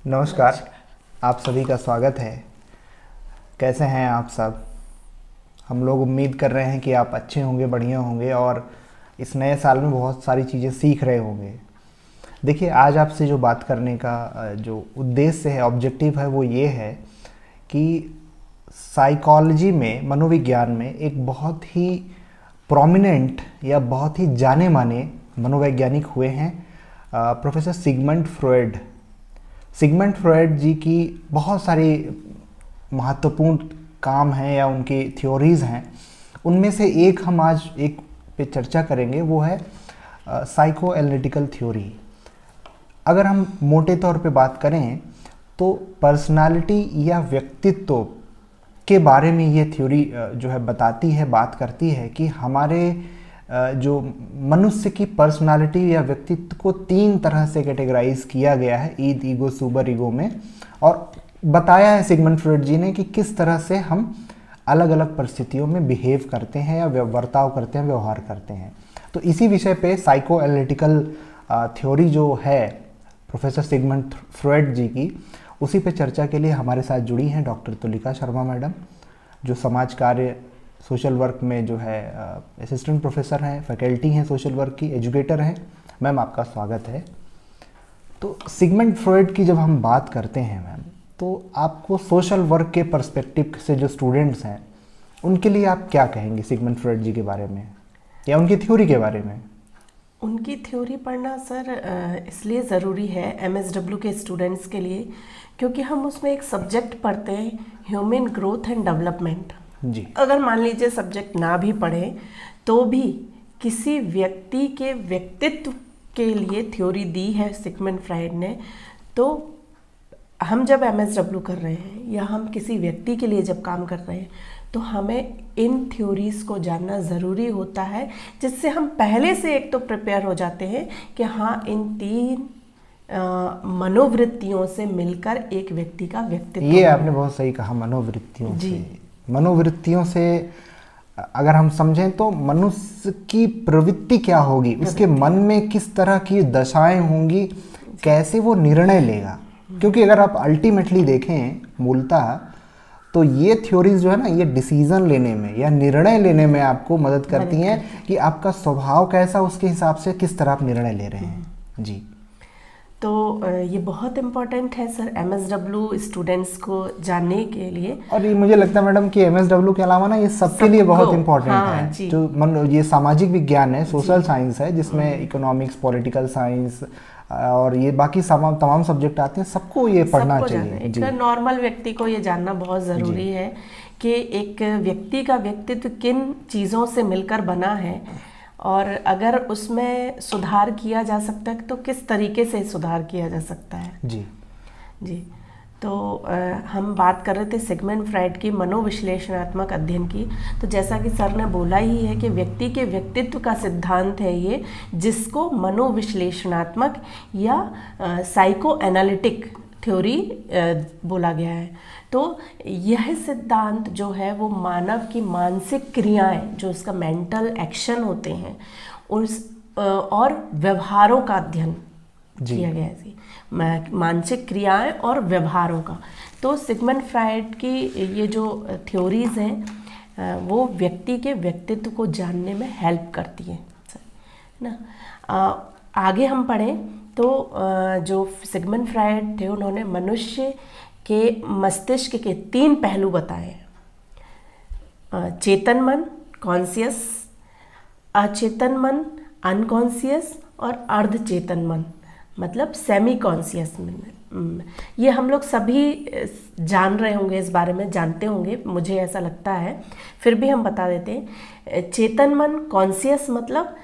नमस्कार। आप सभी का स्वागत है। कैसे हैं आप सब? हम लोग उम्मीद कर रहे हैं कि आप अच्छे होंगे, बढ़िया होंगे और इस नए साल में बहुत सारी चीज़ें सीख रहे होंगे। देखिए, आज आपसे जो बात करने का जो उद्देश्य है, ऑब्जेक्टिव है, वो ये है कि साइकोलॉजी में, मनोविज्ञान में एक बहुत ही प्रोमिनेंट या बहुत ही जाने माने मनोवैज्ञानिक हुए हैं professor Sigmund Freud. Sigmund Freud ji की बहुत सारी महत्वपूर्ण काम हैं या उनकी थ्योरीज़ हैं। उनमें से एक हम आज एक पे चर्चा करेंगे, वो है साइको एनालिटिकल थ्योरी। अगर हम मोटे तौर पे बात करें तो पर्सनालिटी या व्यक्तित्व के बारे में ये थ्योरी जो है बताती है, बात करती है कि हमारे जो मनुष्य की पर्सनालिटी या व्यक्तित्व को 3 तरह से कैटेगराइज किया गया है, ईद, ईगो, सुपर ईगो में। और बताया है सिगमंड फ्रॉयड जी ने कि किस तरह से हम अलग अलग परिस्थितियों में बिहेव करते हैं या बर्ताव करते हैं, व्यवहार करते हैं। तो इसी विषय पे साइको एनालिटिकल थ्योरी जो है प्रोफेसर सिगमंड फ्रॉयड जी की, उसी पे चर्चा के लिए हमारे साथ जुड़ी हैं डॉक्टर तुलिका शर्मा मैडम, जो समाज कार्य सोशल वर्क में जो है असिस्टेंट प्रोफेसर हैं, फैकल्टी हैं सोशल वर्क की, एजुकेटर हैं। मैम, आपका स्वागत है। तो सिगमंड फ्रॉयड की जब हम बात करते हैं मैम, तो आपको सोशल वर्क के पर्सपेक्टिव से जो स्टूडेंट्स हैं उनके लिए आप क्या कहेंगे सिगमंड फ्रॉयड जी के बारे में या उनकी थ्योरी के बारे में? उनकी थ्योरी पढ़ना सर इसलिए ज़रूरी है एमएसडब्ल्यू के स्टूडेंट्स के लिए, क्योंकि हम उसमें एक सब्जेक्ट पढ़ते हैं, ह्यूमन ग्रोथ एंड डेवलपमेंट। जी। अगर मान लीजिए सब्जेक्ट ना भी पढ़े तो भी किसी व्यक्ति के व्यक्तित्व के लिए थ्योरी दी है सिगमंड फ्रॉयड ने। तो हम जब एमएसडब्ल्यू कर रहे हैं या हम किसी व्यक्ति के लिए जब काम कर रहे हैं तो हमें इन थ्योरीज को जानना ज़रूरी होता है, जिससे हम पहले से एक तो प्रिपेयर हो जाते हैं कि हाँ, इन 3 मनोवृत्तियों से मिलकर एक व्यक्ति का व्यक्तित्व। ये आपने बहुत सही कहा, मनोवृत्तियों से। मनोवृत्तियों से अगर हम समझें तो मनुष्य की प्रवृत्ति क्या होगी, उसके मन में किस तरह की दशाएं होंगी, कैसे वो निर्णय लेगा। क्योंकि अगर आप अल्टीमेटली देखें मूलतः, तो ये थ्योरीज जो है ना, ये डिसीजन लेने में या निर्णय लेने में आपको मदद करती हैं कि आपका स्वभाव कैसा, उसके हिसाब से किस तरह आप निर्णय ले रहे हैं। जी। तो ये बहुत इम्पोर्टेंट है सर एमएसडब्ल्यू स्टूडेंट्स को जानने के लिए। और ये मुझे लगता है मैडम कि एमएसडब्ल्यू के अलावा ना ये सबके लिए बहुत इम्पोर्टेंट है। जो ये सामाजिक विज्ञान है, सोशल साइंस है, जिसमें इकोनॉमिक्स, पॉलिटिकल साइंस और ये बाकी तमाम सब्जेक्ट आते हैं, सबको ये पढ़ना चाहिए। एक नॉर्मल व्यक्ति को ये जानना बहुत ज़रूरी है कि एक व्यक्ति का व्यक्तित्व किन चीज़ों से मिलकर बना है और अगर उसमें सुधार किया जा सकता है तो किस तरीके से सुधार किया जा सकता है। जी। तो हम बात कर रहे थे सिगमंड फ्रॉयड की मनोविश्लेषणात्मक अध्ययन की। तो जैसा कि सर ने बोला ही है कि व्यक्ति के व्यक्तित्व का सिद्धांत है ये, जिसको मनोविश्लेषणात्मक या साइको एनालिटिक थ्योरी बोला गया है। तो यह सिद्धांत जो है वो मानव की मानसिक क्रियाएं, जो उसका मेंटल एक्शन होते हैं, उस और व्यवहारों का अध्ययन किया गया है, मानसिक क्रियाएं और व्यवहारों का। तो सिगमंड फ्रॉयड की ये जो थ्योरीज हैं वो व्यक्ति के व्यक्तित्व को जानने में हेल्प करती हैं ना। आगे हम पढ़ें तो जो सिगमंड फ्रॉयड थे, उन्होंने मनुष्य के मस्तिष्क के 3 पहलू बताए हैं। चेतन मन, कॉन्शियस, अचेतन मन, अनकॉन्शियस, और अर्धचेतन मन, मतलब सेमी कॉन्शियस मन। ये हम लोग सभी जान रहे होंगे, इस बारे में जानते होंगे, मुझे ऐसा लगता है, फिर भी हम बता देते हैं। चेतन मन, कॉन्शियस मतलब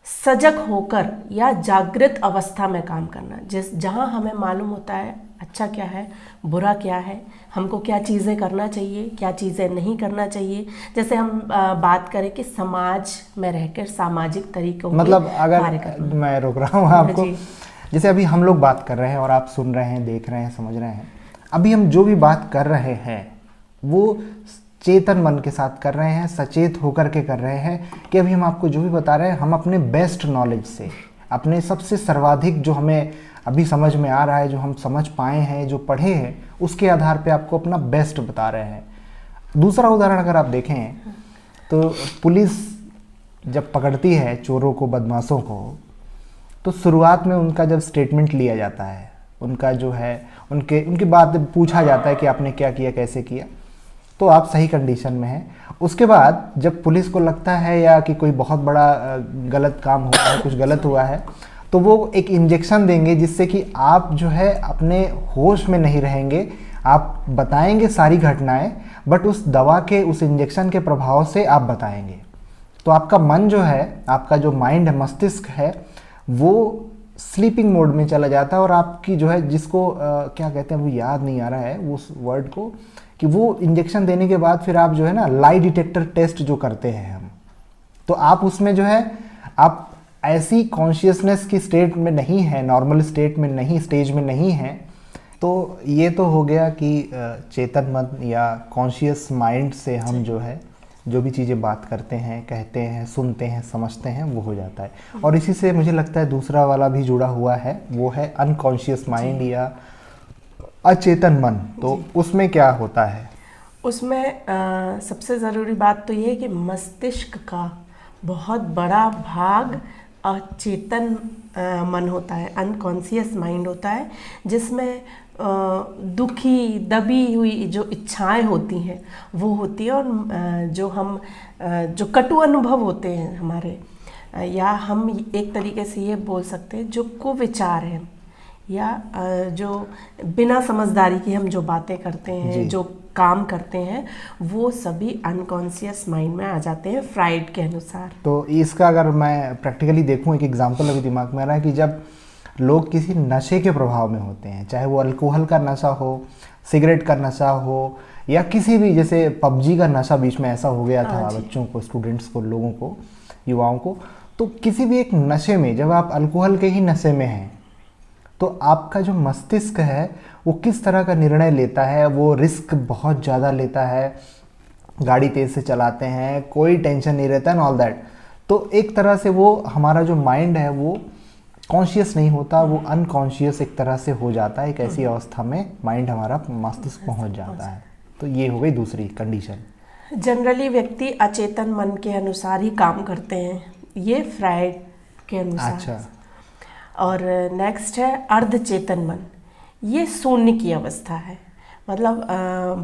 सजग होकर या जागृत अवस्था में काम करना, जहाँ हमें मालूम होता है अच्छा क्या है, बुरा क्या है, हमको क्या चीज़ें करना चाहिए, क्या चीज़ें नहीं करना चाहिए। जैसे हम बात करें कि समाज में रहकर सामाजिक तरीकों, मतलब अगर मैं रोक रहा हूँ आपको, जैसे अभी हम लोग बात कर रहे हैं और आप सुन रहे हैं, देख रहे हैं, समझ रहे हैं, अभी हम जो भी बात कर रहे हैं वो चेतन मन के साथ कर रहे हैं, सचेत होकर के कर रहे हैं कि अभी हम आपको जो भी बता रहे हैं हम अपने बेस्ट नॉलेज से, अपने सबसे सर्वाधिक जो हमें अभी समझ में आ रहा है, जो हम समझ पाए हैं, जो पढ़े हैं, उसके आधार पे आपको अपना बेस्ट बता रहे हैं। दूसरा उदाहरण अगर आप देखें तो पुलिस जब पकड़ती है चोरों को, बदमाशों को, तो शुरुआत में उनका जब स्टेटमेंट लिया जाता है, उनका जो है उनकी बात पूछा जाता है कि आपने क्या किया, कैसे किया, तो आप सही कंडीशन में हैं। उसके बाद जब पुलिस को लगता है या कि कोई बहुत बड़ा गलत काम हुआ है, कुछ गलत हुआ है, तो वो एक इंजेक्शन देंगे जिससे कि आप जो है अपने होश में नहीं रहेंगे। आप बताएंगे सारी घटनाएं, बट उस दवा के, उस इंजेक्शन के प्रभाव से आप बताएंगे। तो आपका मन जो है, आपका जो माइंड है, मस्तिष्क है, वो स्लीपिंग मोड में चला जाता है और आपकी जो है, जिसको क्या कहते हैं, वो याद नहीं आ रहा है उस वर्ड को, कि वो इंजेक्शन देने के बाद फिर आप जो है ना लाई डिटेक्टर टेस्ट जो करते हैं हम, तो आप उसमें जो है आप ऐसी कॉन्शियसनेस की स्टेट में नहीं है, नॉर्मल स्टेट में नहीं, स्टेज में नहीं है। तो ये तो हो गया कि चेतन मन या कॉन्शियस माइंड से हम जो है जो भी चीज़ें बात करते हैं, कहते हैं, सुनते हैं, समझते हैं, वो हो जाता है। और इसी से मुझे लगता है दूसरा वाला भी जुड़ा हुआ है, वो है अनकॉन्शियस माइंड या अचेतन मन। तो उसमें क्या होता है? उसमें सबसे ज़रूरी बात तो ये है कि मस्तिष्क का बहुत बड़ा भाग अचेतन मन होता है, अनकॉन्शियस माइंड होता है, जिसमें दुखी, दबी हुई जो इच्छाएं होती हैं वो होती है, और जो कटु अनुभव होते हैं हमारे, या हम एक तरीके से ये बोल सकते हैं जो कुविचार हैं, या जो बिना समझदारी की हम जो बातें करते हैं, जो काम करते हैं, वो सभी अनकॉन्शियस माइंड में आ जाते हैं फ्राइड के अनुसार। तो इसका अगर मैं प्रैक्टिकली देखूं, एक एग्जांपल अभी दिमाग में आ रहा है कि जब लोग किसी नशे के प्रभाव में होते हैं, चाहे वो अल्कोहल का नशा हो, सिगरेट का नशा हो, या किसी भी, जैसे पबजी का नशा बीच में ऐसा हो गया था बच्चों को, स्टूडेंट्स को, लोगों को, युवाओं को, तो किसी भी एक नशे में, जब आप अल्कोहल के ही नशे में हैं, तो आपका जो मस्तिष्क है वो किस तरह का निर्णय लेता है, वो रिस्क बहुत ज़्यादा लेता है, गाड़ी तेज़ से चलाते हैं, कोई टेंशन नहीं रहता है, ऑल दैट। तो एक तरह से वो हमारा जो माइंड है वो कॉन्शियस नहीं होता, वो अनकॉन्शियस एक तरह से हो जाता है। एक ऐसी अवस्था में माइंड हमारा, मस्तिष्क पहुंच जाता है। तो ये हो गई दूसरी कंडीशन। जनरली व्यक्ति अचेतन मन के अनुसार ही काम करते हैं, ये फ्राइड के अनुसार। अच्छा। और नेक्स्ट है अर्धचेतन मन। ये शून्य की अवस्था है, मतलब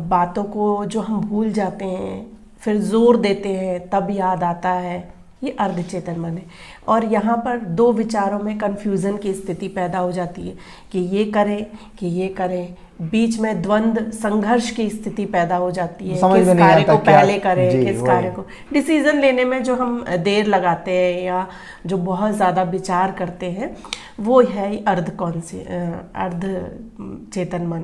बातों को जो हम भूल जाते हैं, फिर जोर देते हैं तब याद आता है, ये अर्धचेतन मन है। और यहाँ पर दो विचारों में कन्फ्यूज़न की स्थिति पैदा हो जाती है कि ये करें कि ये करें, बीच में द्वंद्व, संघर्ष की स्थिति पैदा हो जाती है, किस कार्य को पहले करें, किस कार्य को, डिसीजन लेने में जो हम देर लगाते हैं या जो बहुत ज़्यादा विचार करते हैं, वो है अर्धचेतन मन।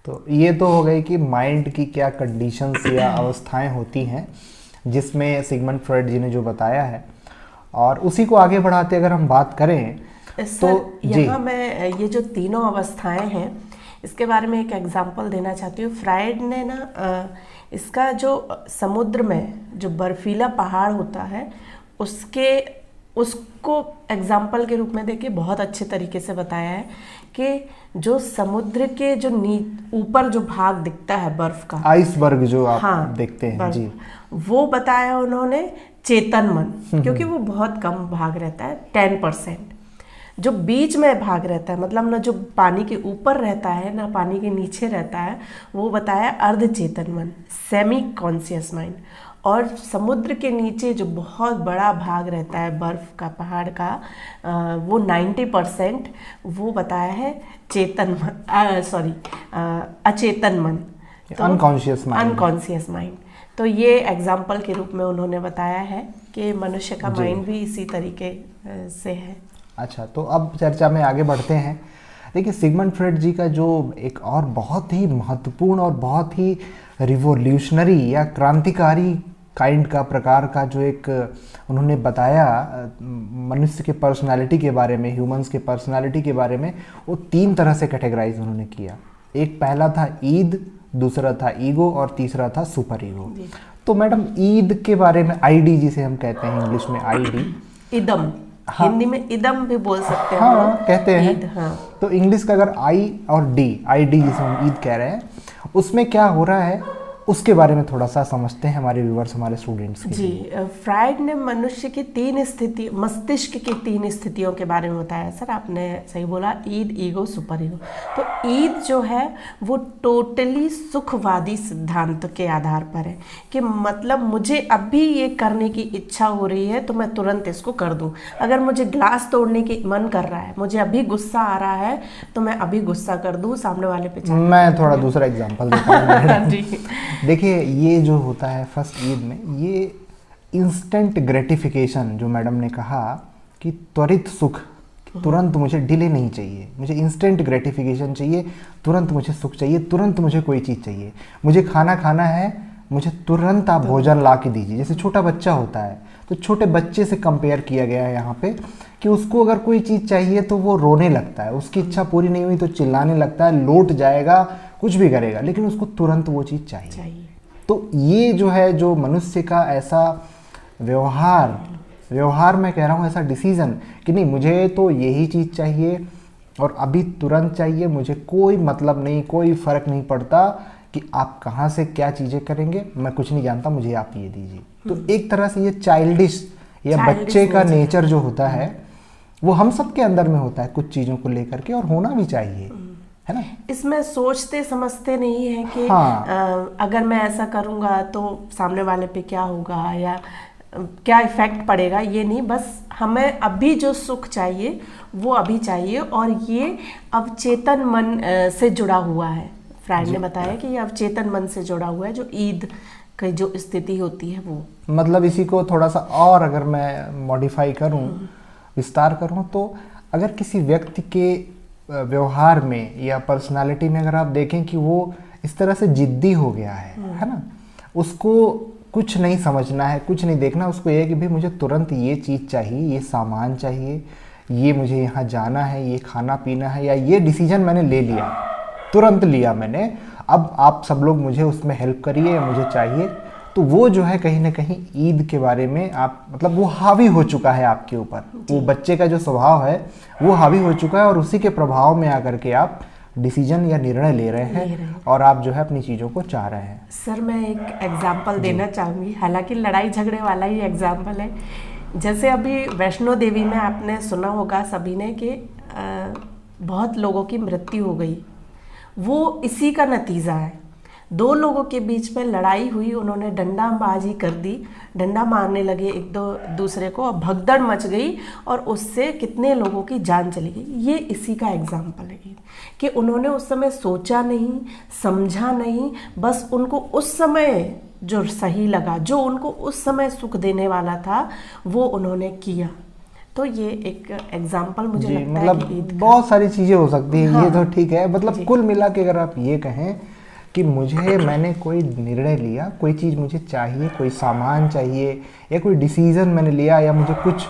तो ये तो हो गई कि माइंड की क्या कंडीशंस या अवस्थाएं होती हैं, जिसमें सिगमंड फ्रॉइड जी ने जो बताया है। और उसी को आगे बढ़ाते अगर हम बात करें तो यहाँ मैं ये जो तीनों अवस्थाएं हैं, इसके बारे में एक एग्जांपल देना चाहती हूँ। फ्राइड ने ना इसका जो समुद्र में जो बर्फीला पहाड़ होता है, उसको एग्जाम्पल के रूप में देके बहुत अच्छे तरीके से बताया है कि जो समुद्र के जो ऊपर जो भाग दिखता है बर्फ का, आइसबर्ग जो आप देखते हैं जी, वो बताया उन्होंने चेतन मन, क्योंकि वो बहुत कम भाग रहता है, 10%। जो बीच में भाग रहता है, मतलब ना जो पानी के ऊपर रहता है ना पानी के नीचे रहता है, वो बताया अर्धचेतन मन, सेमी कॉन्शियस माइंड। और समुद्र के नीचे जो बहुत बड़ा भाग रहता है बर्फ का, पहाड़ का, वो 90%, वो बताया है अचेतन मन, अनकॉन्शियस माइंड। तो ये एग्जाम्पल के रूप में उन्होंने बताया है कि मनुष्य का माइंड भी इसी तरीके से है। अच्छा, तो अब चर्चा में आगे बढ़ते हैं। देखिए, सिगमंड फ्रॉइड जी का जो एक और बहुत ही महत्वपूर्ण और बहुत ही रिवोल्यूशनरी या क्रांतिकारी काइंड का, प्रकार का जो एक उन्होंने बताया मनुष्य के पर्सनालिटी के बारे में, ह्यूमंस के पर्सनालिटी के बारे में, वो 3 तरह से कैटेगराइज उन्होंने किया। एक पहला था ईद, दूसरा था ईगो और तीसरा था सुपर ईगो। तो मैडम, ईद के बारे में, आईडी जिसे हम कहते हैं इंग्लिश में, आईडी, हाँ, हिंदी में इदम भी बोल सकते हैं। हाँ कहते हैं। ईद, हाँ। तो इंग्लिश का अगर आई और डी, आई डी जिसे हम ईद कह रहे हैं, उसमें क्या हो रहा है उसके बारे में थोड़ा सा समझते हैं हमारे व्यूवर्स, हमारे स्टूडेंट्स के जी। लिए। फ्राइड ने मनुष्य की 3 स्थिति, मस्तिष्क की 3 स्थितियों के बारे में बताया। सर आपने सही बोला, ईद, ईगो, सुपर ईगो। तो ईद जो है वो टोटली सुखवादी सिद्धांत के आधार पर है कि मतलब मुझे अभी ये करने की इच्छा हो रही है तो मैं तुरंत इसको कर दूं। अगर मुझे ग्लास तोड़ने की मन कर रहा है, मुझे अभी गुस्सा आ रहा है तो मैं अभी गुस्सा कर दूं, सामने वाले पे मैं थोड़ा दूसरा एग्जांपल देता हूँ। जी। देखिए ये जो होता है फर्स्ट ईद में, ये इंस्टेंट ग्रेटिफिकेशन जो मैडम ने कहा कि त्वरित सुख, तुरंत मुझे डिले नहीं चाहिए, मुझे इंस्टेंट ग्रेटिफिकेशन चाहिए, तुरंत मुझे सुख चाहिए, तुरंत मुझे कोई चीज़ चाहिए, मुझे खाना खाना है, मुझे तुरंत आप भोजन ला के दीजिए। जैसे छोटा बच्चा होता है तो छोटे बच्चे से कंपेयर किया गया है यहाँ पे कि उसको अगर कोई चीज़ चाहिए तो वो रोने लगता है, उसकी इच्छा पूरी नहीं हुई तो चिल्लाने लगता है, लौट जाएगा, कुछ भी करेगा, लेकिन उसको तुरंत वो चीज़ चाहिए। तो ये जो है, जो मनुष्य का ऐसा व्यवहार मैं कह रहा हूँ, ऐसा डिसीजन कि नहीं मुझे तो यही चीज़ चाहिए और अभी तुरंत चाहिए, मुझे कोई मतलब नहीं, कोई फ़र्क नहीं पड़ता कि आप कहाँ से क्या चीज़ें करेंगे, मैं कुछ नहीं जानता, मुझे आप ये दीजिए। तो एक तरह से ये चाइल्डिश या बच्चे का नेचर जो होता है वो हम सब के अंदर में होता है कुछ चीज़ों को लेकर के, और होना भी चाहिए, है ना। इसमें सोचते समझते नहीं है कि हाँ। अगर मैं ऐसा करूँगा तो सामने वाले पे क्या होगा या क्या इफेक्ट पड़ेगा, ये नहीं, बस हमें अभी जो सुख चाहिए वो अभी चाहिए। और ये अवचेतन मन से जुड़ा हुआ है। फ्राइड ने बताया कि ये अवचेतन मन से जुड़ा हुआ है, जो ईद की जो स्थिति होती है वो। मतलब इसी को थोड़ा सा और अगर मैं मॉडिफाई करूं, विस्तार करूं, तो अगर किसी व्यक्ति के व्यवहार में या पर्सनालिटी में अगर आप देखें कि वो इस तरह से जिद्दी हो गया है ना, उसको कुछ नहीं समझना है, कुछ नहीं देखना, उसको ये है कि भाई मुझे तुरंत ये चीज़ चाहिए, ये सामान चाहिए, ये मुझे यहाँ जाना है, ये खाना पीना है, या ये डिसीजन मैंने ले लिया, तुरंत लिया मैंने, अब आप सब लोग मुझे उसमें हेल्प करिए, मुझे चाहिए। तो वो जो है कहीं ना कहीं ईद के बारे में आप मतलब वो हावी हो चुका है आपके ऊपर, वो बच्चे का जो स्वभाव है वो हावी हो चुका है, और उसी के प्रभाव में आकर के आप डिसीजन या निर्णय ले रहे हैं और आप जो है अपनी चीज़ों को चाह रहे हैं। सर मैं एक एग्जाम्पल देना चाहूँगी, हालांकि लड़ाई झगड़े वाला ही एग्जाम्पल है। जैसे अभी वैष्णो देवी में आपने सुना होगा सभी ने कि बहुत लोगों की मृत्यु हो गई, वो इसी का नतीजा है। 2 लोगों के बीच में लड़ाई हुई, उन्होंने डंडाबाजी कर दी, डंडा मारने लगे एक दूसरे को, और भगदड़ मच गई और उससे कितने लोगों की जान चली गई। ये इसी का एग्जाम्पल है कि उन्होंने उस समय सोचा नहीं, समझा नहीं, बस उनको उस समय जो सही लगा, जो उनको उस समय सुख देने वाला था, वो उन्होंने किया। तो ये एक एग्जाम्पल मुझे लगता है कि ईद का। बहुत सारी चीज़ें हो सकती है। हाँ, ये तो ठीक है, मतलब कुल मिला के अगर आप ये कहें कि मैंने कोई निर्णय लिया, कोई चीज़ मुझे चाहिए, कोई सामान चाहिए, या कोई डिसीज़न मैंने लिया, या मुझे कुछ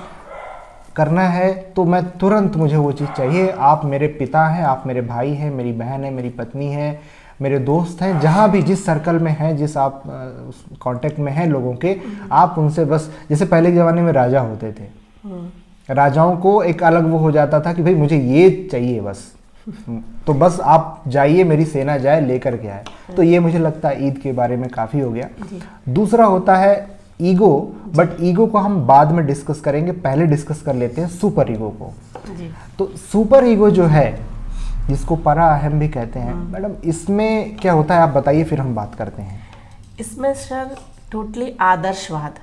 करना है, तो मैं तुरंत मुझे वो चीज़ चाहिए। आप मेरे पिता हैं, आप मेरे भाई हैं, मेरी बहन है, मेरी पत्नी है, मेरे दोस्त हैं, जहाँ भी जिस सर्कल में हैं, जिस आप कांटेक्ट में हैं लोगों के, आप उनसे बस, जैसे पहले के ज़माने में राजा होते थे, राजाओं को एक अलग वो हो जाता था कि भाई मुझे ये चाहिए बस, तो बस आप जाइए, मेरी सेना जाए लेकर के आए। तो ये मुझे लगता है ईद के बारे में काफ़ी हो गया। दूसरा होता है ईगो, बट ईगो को हम बाद में डिस्कस करेंगे, पहले डिस्कस कर लेते हैं सुपर ईगो को। तो सुपर ईगो जो है, जिसको परा अहम भी कहते हैं, मैडम इसमें क्या होता है आप बताइए, फिर हम बात करते हैं। इसमें सर टोटली आदर्शवाद,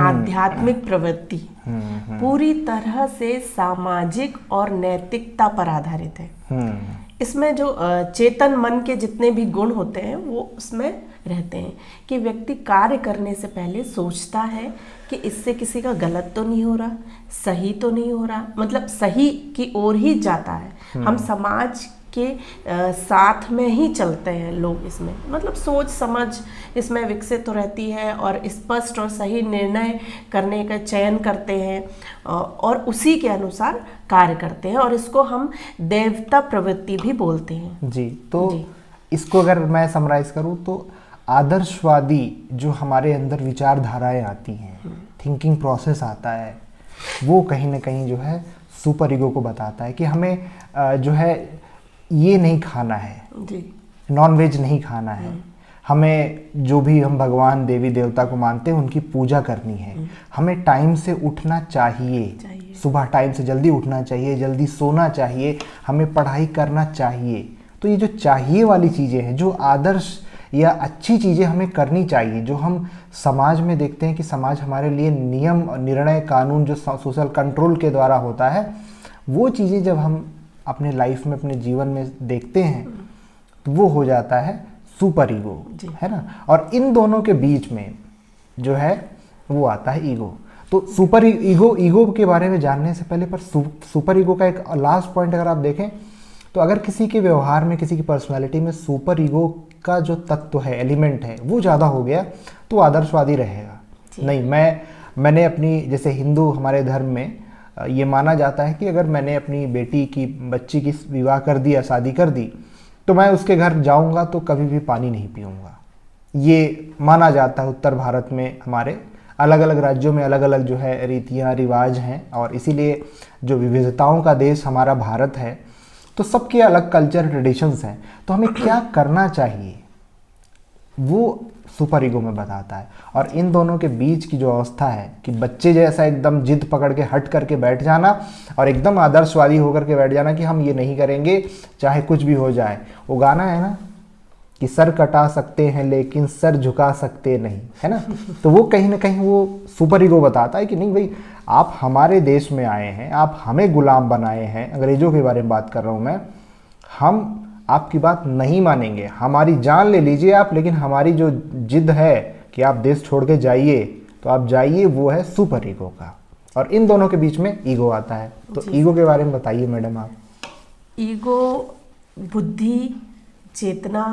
आध्यात्मिक प्रवृत्ति पूरी तरह से सामाजिक और नैतिकता पर आधारित है। इसमें जो चेतन मन के जितने भी गुण होते हैं वो उसमें रहते हैं कि व्यक्ति कार्य करने से पहले सोचता है कि इससे किसी का गलत तो नहीं हो रहा, सही तो नहीं हो रहा, मतलब सही की ओर ही जाता है। हम समाज के साथ में ही चलते हैं लोग, इसमें मतलब सोच समझ इसमें विकसित तो रहती है और स्पष्ट और सही निर्णय करने का चयन करते हैं और उसी के अनुसार कार्य करते हैं, और इसको हम देवता प्रवृत्ति भी बोलते हैं। जी, तो इसको अगर मैं समराइज करूँ तो आदर्शवादी जो हमारे अंदर विचारधाराएं आती हैं, थिंकिंग प्रोसेस आता है, वो कहीं ना कहीं जो है सुपर ईगो को बताता है कि हमें जो है ये नहीं खाना है, नॉन वेज नहीं खाना है, हमें जो भी हम भगवान देवी देवता को मानते हैं उनकी पूजा करनी है, हमें टाइम से उठना चाहिए, सुबह टाइम से जल्दी उठना चाहिए, जल्दी सोना चाहिए, हमें पढ़ाई करना चाहिए। तो ये जो चाहिए वाली चीज़ें हैं, जो आदर्श या अच्छी चीज़ें हमें करनी चाहिए, जो हम समाज में देखते हैं कि समाज हमारे लिए नियम, निर्णय, कानून जो सोशल कंट्रोल के द्वारा होता है, वो चीज़ें जब हम अपने लाइफ में, अपने जीवन में देखते हैं तो वो हो जाता है सुपर ईगो, है ना। और इन दोनों के बीच में जो है वो आता है ईगो। तो सुपर ईगो के बारे में जानने से पहले पर सुपर ईगो का एक लास्ट पॉइंट अगर आप देखें तो अगर किसी के व्यवहार में, किसी की पर्सनालिटी में सुपर ईगो का जो तत्व है, एलिमेंट है, वो ज़्यादा हो गया तो आदर्शवादी रहेगा नहीं। मैंने अपनी, जैसे हिंदू हमारे धर्म में ये माना जाता है कि अगर मैंने अपनी बच्ची की विवाह कर दिया, शादी कर दी, तो मैं उसके घर जाऊंगा तो कभी भी पानी नहीं पीऊंगा। ये माना जाता है। उत्तर भारत में हमारे अलग अलग राज्यों में अलग अलग जो है रीतियाँ रिवाज हैं, और इसीलिए जो विविधताओं का देश हमारा भारत है, तो सबके अलग कल्चर ट्रेडिशंस हैं। तो हमें क्या करना चाहिए वो सुपर ईगो में बताता है। और इन दोनों के बीच की जो अवस्था है कि बच्चे जैसा एकदम जिद पकड़ के हट करके बैठ जाना और एकदम आदर्शवादी होकर के बैठ जाना कि हम ये नहीं करेंगे चाहे कुछ भी हो जाए। वो गाना है ना कि सर कटा सकते हैं लेकिन सर झुका सकते नहीं, है ना। तो वो कहीं ना कहीं वो सुपर ईगो बताता है कि नहीं भाई, आप हमारे देश में आए हैं, आप हमें गुलाम बनाए हैं। अंग्रेजों के बारे में बात कर रहा हूँ मैं। हम आपकी बात नहीं मानेंगे, हमारी जान ले लीजिए आप, लेकिन हमारी जो जिद है कि आप देश छोड़ के जाइए तो आप जाइए, वो है सुपर ईगो का। और इन दोनों के बीच में ईगो आता है। तो ईगो के बारे में बताइए मैडम आप। ईगो बुद्धि, चेतना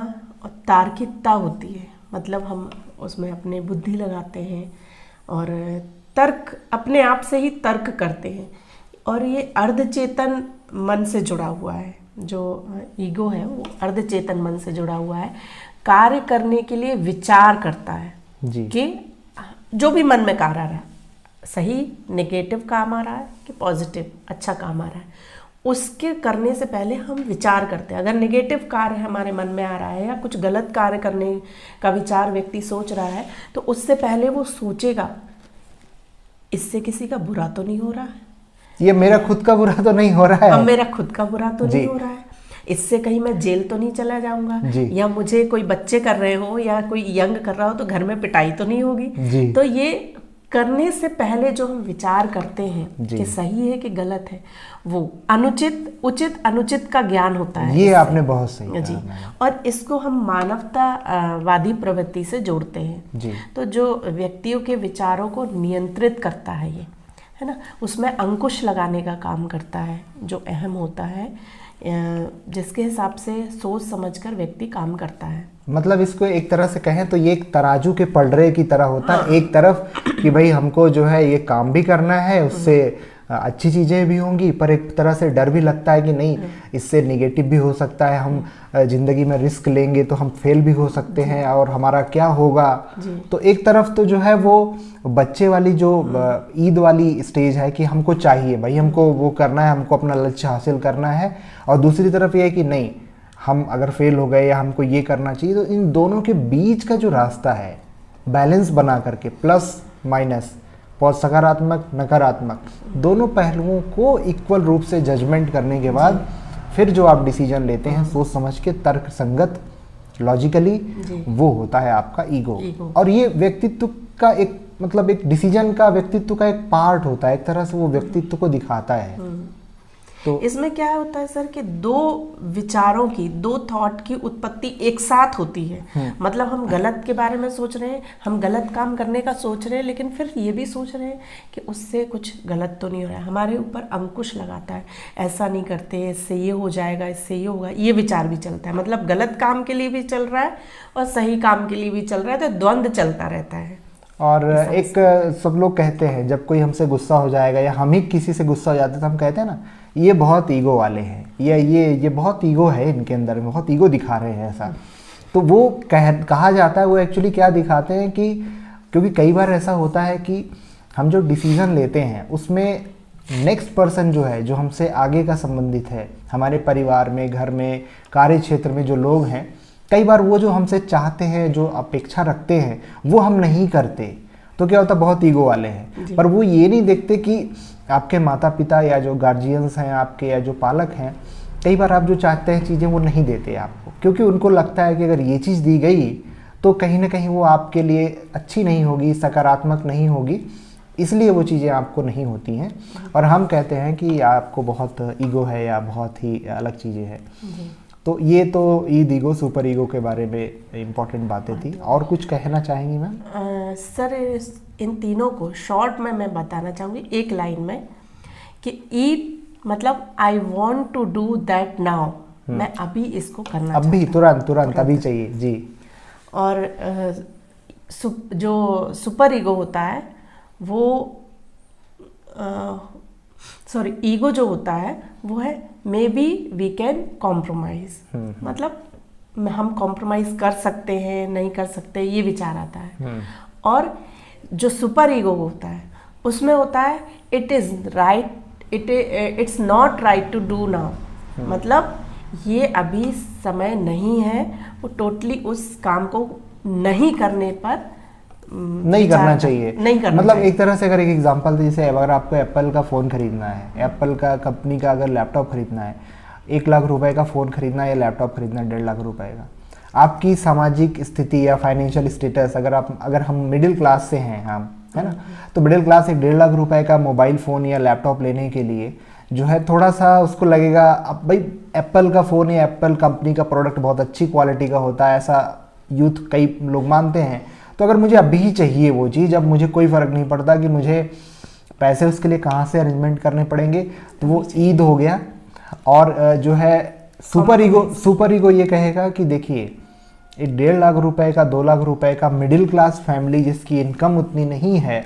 और तार्किकता होती है। मतलब हम उसमें अपने बुद्धि लगाते हैं और तर्क, अपने आप से ही तर्क करते हैं। और ये अर्धचेतन मन से जुड़ा हुआ है। जो ईगो है वो अर्धचेतन मन से जुड़ा हुआ है। कार्य करने के लिए विचार करता है जी। कि जो भी मन में कार्य आ रहा है, सही नेगेटिव काम आ रहा है कि पॉजिटिव अच्छा काम आ रहा है, उसके करने से पहले हम विचार करते हैं। अगर नेगेटिव कार्य हमारे मन में आ रहा है या कुछ गलत कार्य करने का विचार व्यक्ति सोच रहा है, तो उससे पहले वो सोचेगा इससे किसी का बुरा तो नहीं हो रहा है, ये मेरा खुद का बुरा तो नहीं हो रहा है, अब मेरा खुद का बुरा तो नहीं हो रहा है, इससे कहीं मैं जेल तो नहीं चला जाऊंगा, या मुझे कोई बच्चे कर रहे हो या कोई यंग कर रहा हो तो घर में पिटाई तो नहीं होगी। तो ये करने से पहले जो हम विचार करते हैं कि सही है कि गलत है, वो अनुचित, उचित, अनुचित का ज्ञान होता है। ये आपने बहुत सही कहा जी। और इसको हम मानवतावादी प्रवृत्ति से जोड़ते हैं जी। तो जो व्यक्तियों के विचारों को नियंत्रित करता है, ये है ना, उसमें अंकुश लगाने का काम करता है, जो अहम होता है, जिसके हिसाब से सोच समझकर व्यक्ति काम करता है। मतलब इसको एक तरह से कहें तो ये एक तराजू के पलड़े की तरह होता है। एक तरफ कि भाई हमको जो है ये काम भी करना है, उससे अच्छी चीज़ें भी होंगी, पर एक तरह से डर भी लगता है कि नहीं, इससे निगेटिव भी हो सकता है, हम ज़िंदगी में रिस्क लेंगे तो हम फेल भी हो सकते हैं और हमारा क्या होगा। तो एक तरफ तो जो है वो बच्चे वाली जो ईद वाली स्टेज है कि हमको चाहिए भाई, हमको वो करना है, हमको अपना लक्ष्य हासिल करना है, और दूसरी तरफ ये है कि नहीं, हम अगर फेल हो गए या हमको ये करना चाहिए। तो इन दोनों के बीच का जो रास्ता है, बैलेंस बना करके, प्लस माइनस, सकारात्मक नकारात्मक, दोनों पहलुओं को इक्वल रूप से जजमेंट करने के बाद फिर जो आप डिसीजन लेते हैं सोच समझ के, तर्क संगत, लॉजिकली, वो होता है आपका ईगो। और ये व्यक्तित्व का एक, मतलब एक डिसीजन का व्यक्तित्व का एक पार्ट होता है, एक तरह से वो व्यक्तित्व को दिखाता है। तो इसमें क्या होता है सर कि दो विचारों की, दो थॉट की उत्पत्ति एक साथ होती है। मतलब हम गलत के बारे में सोच रहे हैं, हम गलत काम करने का सोच रहे हैं, लेकिन फिर ये भी सोच रहे हैं कि उससे कुछ गलत तो नहीं हो रहा है। हमारे ऊपर अंकुश लगाता है, ऐसा नहीं करते, इससे ये हो जाएगा, इससे ये होगा, ये विचार भी चलता है। मतलब गलत काम के लिए भी चल रहा है और सही काम के लिए भी चल रहा है, तो द्वंद्व चलता रहता है। और एक सब लोग कहते हैं जब कोई हमसे गुस्सा हो जाएगा या हम ही किसी से गुस्सा हो जाते हैं तो हम कहते हैं ना, ये बहुत ईगो वाले हैं, या ये बहुत ईगो है इनके अंदर, बहुत ईगो दिखा रहे हैं ऐसा। तो वो कहा जाता है, वो एक्चुअली क्या दिखाते हैं कि, क्योंकि कई बार ऐसा होता है कि हम जो डिसीज़न लेते हैं उसमें नेक्स्ट पर्सन जो है, जो हमसे आगे का संबंधित है, हमारे परिवार में, घर में, कार्य क्षेत्र में जो लोग हैं, कई बार वो जो हमसे चाहते हैं, जो अपेक्षा रखते हैं, वो हम नहीं करते। तो क्या होता है, बहुत ईगो वाले हैं, पर वो ये नहीं देखते कि आपके माता पिता या जो गार्जियंस हैं आपके, या जो पालक हैं, कई बार आप जो चाहते हैं चीज़ें वो नहीं देते आपको, क्योंकि उनको लगता है कि अगर ये चीज़ दी गई तो कहीं ना कहीं वो आपके लिए अच्छी नहीं होगी, सकारात्मक नहीं होगी, इसलिए वो चीज़ें आपको नहीं होती हैं। और हम कहते हैं कि आपको बहुत ईगो है या बहुत ही अलग चीज़ें हैं। तो ये तो ईद ईगो सुपर ईगो के बारे में इम्पोर्टेंट बातें थी। और कुछ कहना चाहेंगी मैम? सर, इन तीनों को शॉर्ट में मैं बताना चाहूँगी एक लाइन में कि ईद मतलब I want to do that now, मैं अभी इसको करना अभी, तुरंत अभी चाहिए जी। और जो सुपर ईगो होता है वो सॉरी ईगो जो होता है वो है may be we can compromise, मतलब हम कॉम्प्रोमाइज कर सकते हैं, नहीं कर सकते, ये विचार आता है। और जो सुपर ईगो होता है उसमें होता है it is right, it's not right to do now, मतलब ये अभी समय नहीं है, वो टोटली उस काम को नहीं करने पर नहीं करना चाहिए, नहीं करना मतलब चाहिए। एक तरह से अगर एक एग्जांपल दे, जैसे अगर आपको एप्पल का फ़ोन खरीदना है, एप्पल का कंपनी का अगर लैपटॉप खरीदना है, 1 लाख रुपए का फ़ोन खरीदना है या लैपटॉप खरीदना है 1.5 लाख रुपए का, आपकी सामाजिक स्थिति या फाइनेंशियल स्टेटस, अगर हम मिडिल क्लास से हैं, हम है ना, तो मिडिल क्लास 1.5 लाख रुपए का मोबाइल फ़ोन या लैपटॉप लेने के लिए जो है थोड़ा सा उसको लगेगा, अब भाई एप्पल का फ़ोन या एप्पल कंपनी का प्रोडक्ट बहुत अच्छी क्वालिटी का होता है, ऐसा यूथ कई लोग मानते हैं। तो अगर मुझे अभी ही चाहिए वो चीज़, अब मुझे कोई फ़र्क नहीं पड़ता कि मुझे पैसे उसके लिए कहाँ से अरेंजमेंट करने पड़ेंगे, तो वो ईद हो गया। और जो है सुपर ईगो ये कहेगा कि देखिए, 1.5 लाख रुपए का, 2 लाख रुपए का मिडिल क्लास फैमिली जिसकी इनकम उतनी नहीं है,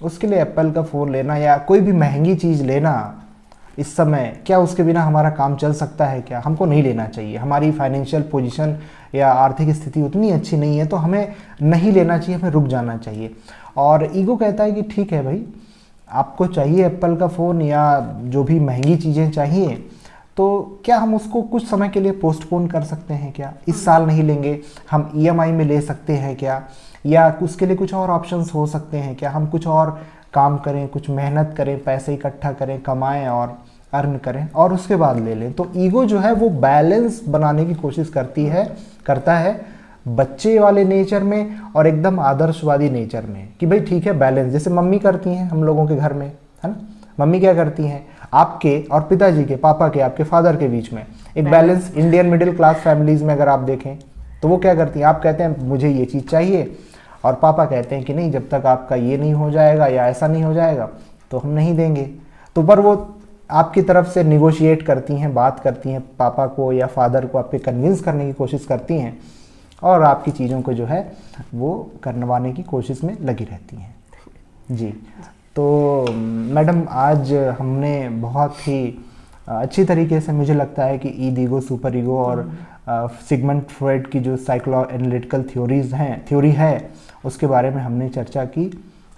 उसके लिए एप्पल का फ़ोन लेना या कोई भी महंगी चीज़ लेना इस समय, क्या उसके बिना हमारा काम चल सकता है? क्या हमको नहीं लेना चाहिए। हमारी फाइनेंशियल पोजीशन या आर्थिक स्थिति उतनी अच्छी नहीं है, तो हमें नहीं लेना चाहिए, हमें रुक जाना चाहिए। और ईगो कहता है कि ठीक है भाई, आपको चाहिए एप्पल का फ़ोन या जो भी महंगी चीज़ें चाहिए, तो क्या हम उसको कुछ समय के लिए पोस्टपोन कर सकते हैं? क्या इस साल नहीं लेंगे, हम EMI में ले सकते हैं क्या? या उसके लिए कुछ और ऑप्शंस हो सकते हैं क्या? हम कुछ और काम करें, कुछ मेहनत करें, पैसे इकट्ठा करें, कमाएं और अर्न करें और उसके बाद ले लें। तो ईगो जो है वो बैलेंस बनाने की कोशिश करता है बच्चे वाले नेचर में और एकदम आदर्शवादी नेचर में, कि भाई ठीक है बैलेंस, जैसे मम्मी करती हैं हम लोगों के घर में, है ना। मम्मी क्या करती हैं, आपके और पिताजी के, पापा के, आपके फादर के बीच में एक balance, Indian middle class families में अगर आप देखें तो वो क्या करती हैं, आप कहते हैं मुझे ये चीज़ चाहिए और पापा कहते हैं कि नहीं, जब तक आपका ये नहीं हो जाएगा या ऐसा नहीं हो जाएगा तो हम नहीं देंगे। तो पर वो आपकी तरफ से निगोशिएट करती हैं, बात करती हैं, पापा को या फादर को आपके कन्विंस करने की कोशिश करती हैं और आपकी चीज़ों को जो है वो करवाने की कोशिश में लगी रहती हैं जी। तो मैडम, आज हमने बहुत ही अच्छी तरीके से, मुझे लगता है कि ईद ईगो, सुपर ईगो और सिगमंड फ्रॉइड की जो साइकोलॉ एनालिटिकल थ्योरी है उसके बारे में हमने चर्चा की।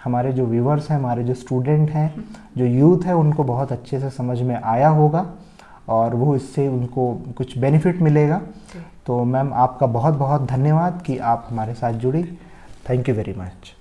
हमारे जो व्यूअर्स हैं, हमारे जो स्टूडेंट हैं, जो यूथ है, उनको बहुत अच्छे से समझ में आया होगा और वो इससे उनको कुछ बेनिफिट मिलेगा। तो मैम, आपका बहुत बहुत धन्यवाद कि आप हमारे साथ जुड़ी। Thank you very much.